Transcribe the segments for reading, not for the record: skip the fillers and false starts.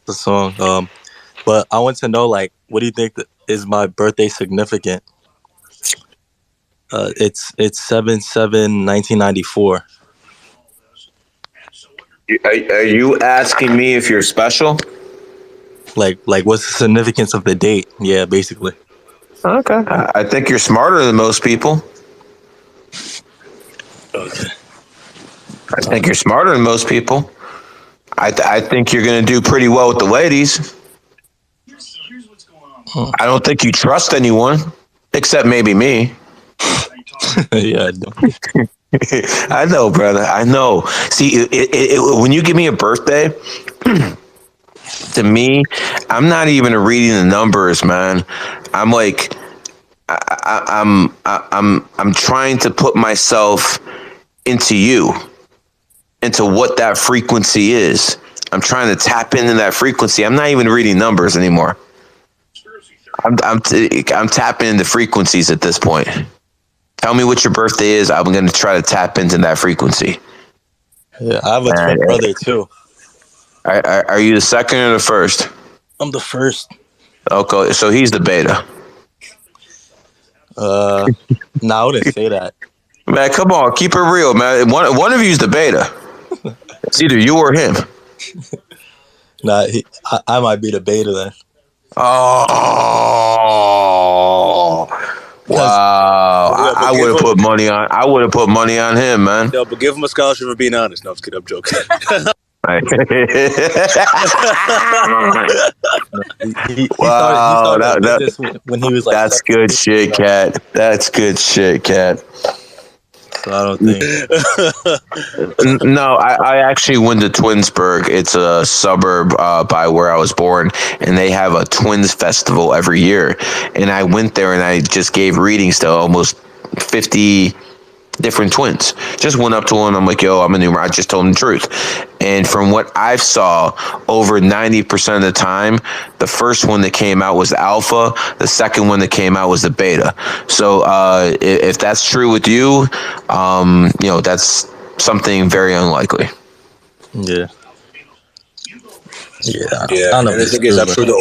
the song. But I want to know, like, what do you think is my birthday significant? It's 7/7/1994. Are you asking me if you're special? Like, what's the significance of the date? Yeah, basically. Okay. I think you're smarter than most people. Okay. I think you're smarter than most people. I think you're going to do pretty well with the ladies. I don't think you trust anyone, except maybe me. Yeah, I do. I know, brother. I know. See, when you give me a birthday, to me, I'm not even reading the numbers, man. I'm like, I'm trying to put myself into you, into what that frequency is. I'm trying to tap into that frequency. I'm not even reading numbers anymore. I'm tapping into frequencies at this point. Tell me what your birthday is. I'm going to try to tap into that frequency. Yeah, I have a twin brother too. Are you the second or the first? I'm the first. Okay, so he's the beta. No, I wouldn't say that. Man, come on, keep it real, man. One of you's the beta. It's either you or him. Nah, I might be the beta then. Oh, wow! I would have put money on. I would have put money on him, man. No, but give him a scholarship for being honest. No, I'm just kidding. I'm joking. Wow, when he was like, that's good shit, Cat. That's good shit, Cat. So I don't think. No, I actually went to Twinsburg. It's a suburb by where I was born, and they have a twins festival every year. And I went there and I just gave readings to almost 50 different twins. Just went up to one. I'm like, yo, I'm a numerologist. I just told them the truth. And from what I've saw, over 90% of the time, the first one that came out was the alpha. The second one that came out was the beta. So if that's true with you, that's something very unlikely. Yeah. Yeah. And the thing is, I'm sure the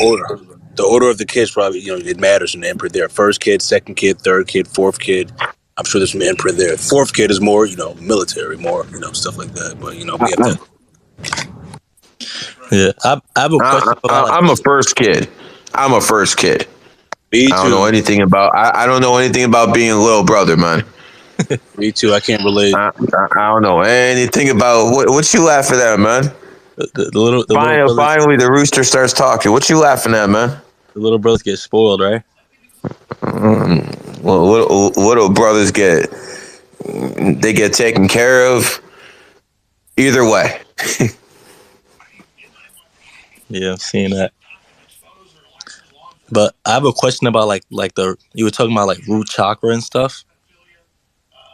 order of the kids probably, it matters in the imprint there. First kid, second kid, third kid, fourth kid. I'm sure there's some imprint there. Fourth kid is more, military, more, stuff like that. But, we have to. Yeah, I have a question. I'm a first kid. Me too. I don't know anything about. I don't know anything about being a little brother, man. Me too. I can't relate. I don't know anything about what you laughing at, man. Finally, the rooster starts talking. What you laughing at, man? The little brothers get spoiled, right? Well, little brothers get taken care of. Either way. Yeah, I'm seeing that. But I have a question about like you were talking about like root chakra and stuff.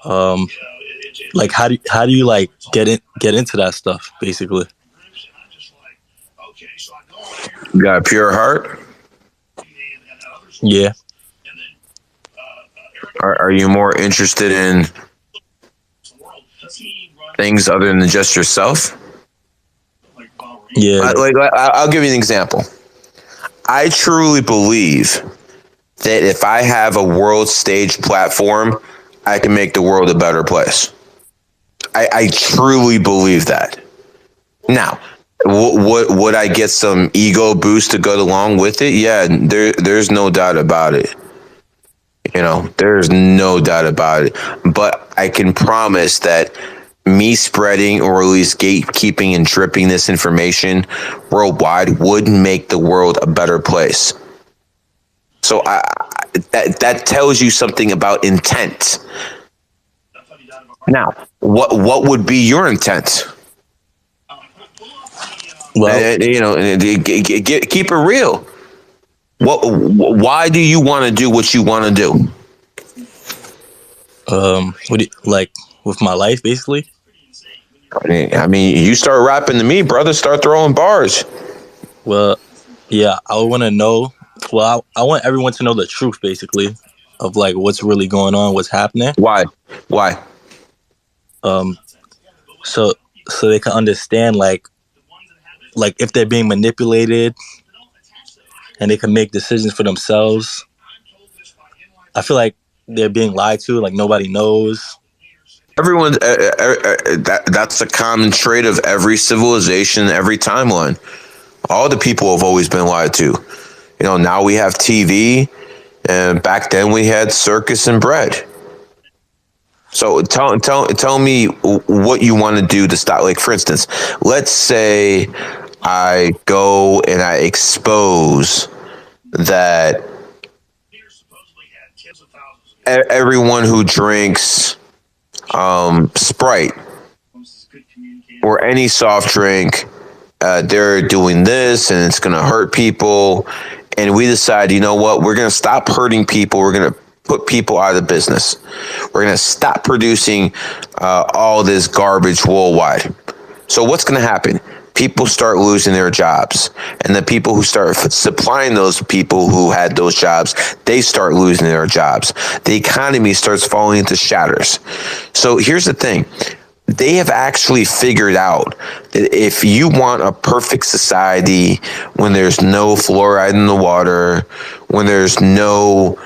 Like how do you like get into that stuff basically? You got a pure heart? Yeah. Are you more interested in things other than just yourself? Yeah. I'll give you an example. I truly believe that if I have a world stage platform, I can make the world a better place. I truly believe that. Now, would I get some ego boost to go along with it? Yeah, there's no doubt about it. There's no doubt about it. But I can promise that me spreading or at least gatekeeping and dripping this information worldwide would make the world a better place. So that tells you something about intent. Now, what would be your intent? Well, keep it real. Why do you want to do what you want to do? What do you, like with my life, basically? I mean, you start rapping to me, brother. Start throwing bars. Well, yeah, I want to know. Well, I want everyone to know the truth, basically, of like what's really going on, what's happening. Why? So they can understand like like if they're being manipulated and they can make decisions for themselves. I feel like they're being lied to, like nobody knows. Everyone, that's a common trait of every civilization, every timeline. All the people have always been lied to. You know, now we have TV, and back then we had circus and bread. So tell me what you want to do to stop. Like, for instance, let's say I go and I expose that everyone who drinks Sprite or any soft drink, they're doing this and it's going to hurt people. And we decide, you know what, we're going to stop hurting people. We're going to put people out of business. We're going to stop producing all this garbage worldwide. So what's going to happen? People start losing their jobs. And the people who start supplying those people who had those jobs, they start losing their jobs. The economy starts falling into shatters. So here's the thing. They have actually figured out that if you want a perfect society, when there's no fluoride in the water, when there's no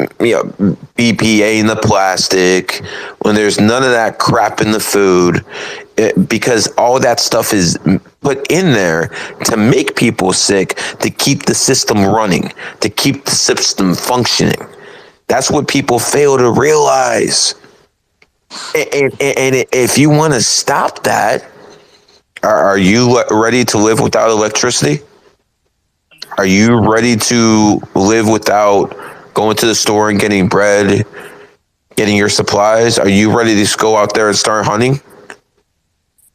BPA in the plastic, when there's none of that crap in the food, because all that stuff is put in there to make people sick, to keep the system running, to keep the system functioning. That's what people fail to realize. And if you want to stop that, are you ready to live without electricity? Are you ready to live without going to the store and getting bread, getting your supplies? Are you ready to just go out there and start hunting?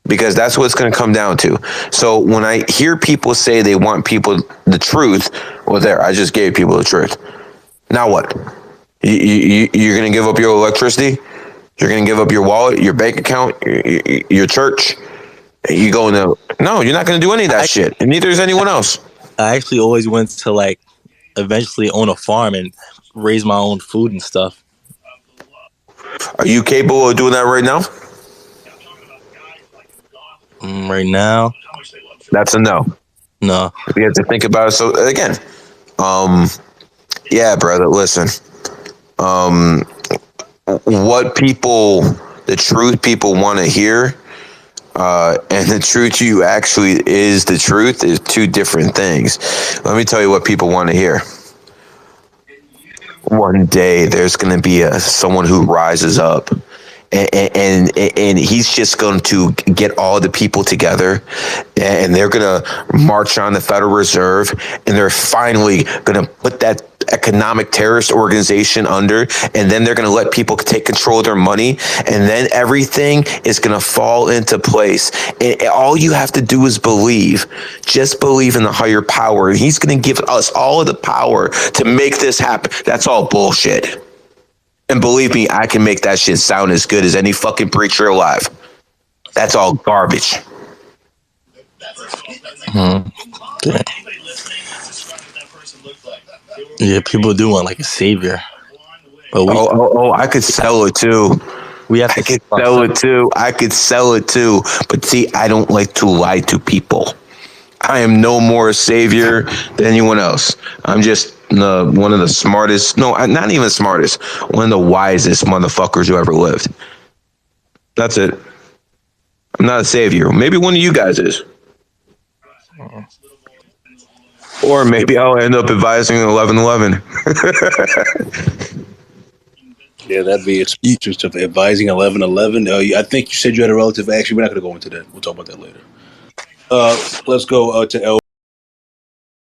Because that's what it's going to come down to. So when I hear people say they want people the truth, well, there, I just gave people the truth. Now what? You're going to give up your electricity? You're going to give up your wallet, your bank account, your church? You going to... No, you're not going to do any of that shit. And neither is anyone else. I actually always went to like eventually own a farm and raise my own food and stuff. Are you capable of doing that right now? Right now, that's a no. No. We have to think about it. So again, yeah, brother, listen. What people, the truth people want to hear, and the truth you actually is the truth is two different things. Let me tell you what people want to hear. One day there's going to be someone who rises up, and he's just going to get all the people together, and they're going to march on the Federal Reserve, and they're finally going to put that economic terrorist organization under, and then they're going to let people take control of their money, and then everything is going to fall into place. And all you have to do is believe. Just believe in the higher power, and he's going to give us all of the power to make this happen. That's all bullshit. And believe me, I can make that shit sound as good as any fucking preacher alive. That's all garbage. Okay. Yeah, people do want like a savior. But I could sell it too. I could sell it too. I could sell it too. But see, I don't like to lie to people. I am no more a savior than anyone else. I'm just one of the smartest. No, not even smartest. One of the wisest motherfuckers who ever lived. That's it. I'm not a savior. Maybe one of you guys is. Or maybe I'll end up advising 1111. Yeah, that'd be just of advising 1111. I think you said you had a relative. Actually, we're not going to go into that. We'll talk about that later. Let's go to L.